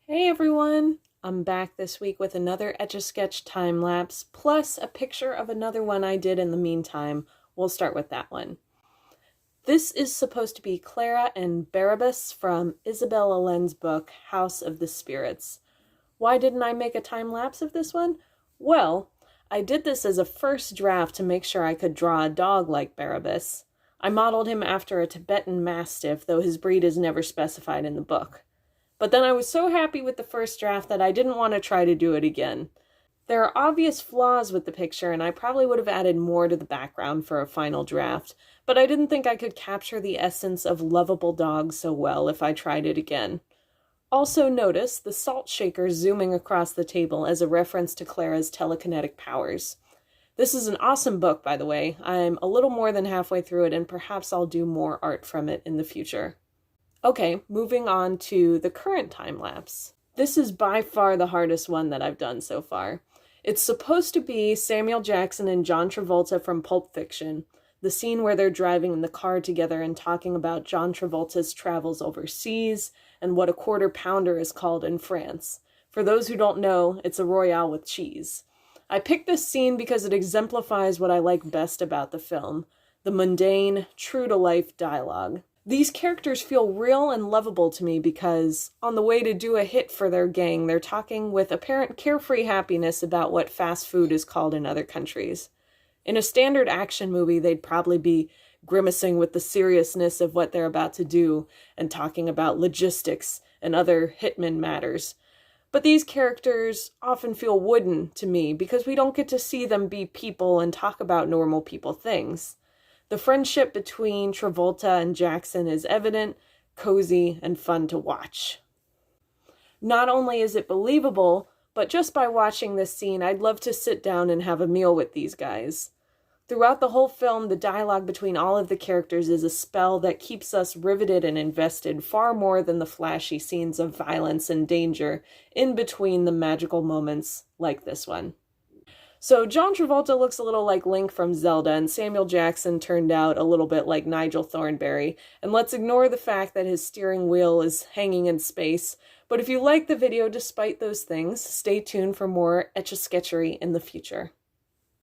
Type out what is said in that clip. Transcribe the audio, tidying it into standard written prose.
Hey everyone! I'm back this week with another Etch-a-Sketch time-lapse, plus a picture of another one I did in the meantime. We'll start with that one. This is supposed to be Clara and Barrabás from Isabel Allende's book, House of the Spirits. Why didn't I make a time-lapse of this one? Well, I did this as a first draft to make sure I could draw a dog like Barrabás. I modeled him after a Tibetan Mastiff, though his breed is never specified in the book. But then I was so happy with the first draft that I didn't want to try to do it again. There are obvious flaws with the picture, and I probably would have added more to the background for a final draft, but I didn't think I could capture the essence of lovable dogs so well if I tried it again. Also notice the salt shaker zooming across the table as a reference to Clara's telekinetic powers. This is an awesome book, by the way. I'm a little more than halfway through it, and perhaps I'll do more art from it in the future. Okay, moving on to the current time-lapse. This is by far the hardest one that I've done so far. It's supposed to be Samuel Jackson and John Travolta from Pulp Fiction, the scene where they're driving in the car together and talking about John Travolta's travels overseas and what a quarter pounder is called in France. For those who don't know, it's a Royale with cheese. I picked this scene because it exemplifies what I like best about the film, the mundane, true-to-life dialogue. These characters feel real and lovable to me because, on the way to do a hit for their gang, they're talking with apparent carefree happiness about what fast food is called in other countries. In a standard action movie, they'd probably be grimacing with the seriousness of what they're about to do and talking about logistics and other hitman matters. But these characters often feel wooden to me because we don't get to see them be people and talk about normal people things. The friendship between Travolta and Jackson is evident, cozy, and fun to watch. Not only is it believable, but just by watching this scene, I'd love to sit down and have a meal with these guys. Throughout the whole film, the dialogue between all of the characters is a spell that keeps us riveted and invested far more than the flashy scenes of violence and danger in between the magical moments like this one. So John Travolta looks a little like Link from Zelda, and Samuel Jackson turned out a little bit like Nigel Thornberry. And let's ignore the fact that his steering wheel is hanging in space. But if you like the video despite those things, stay tuned for more Etch-a-Sketchery in the future.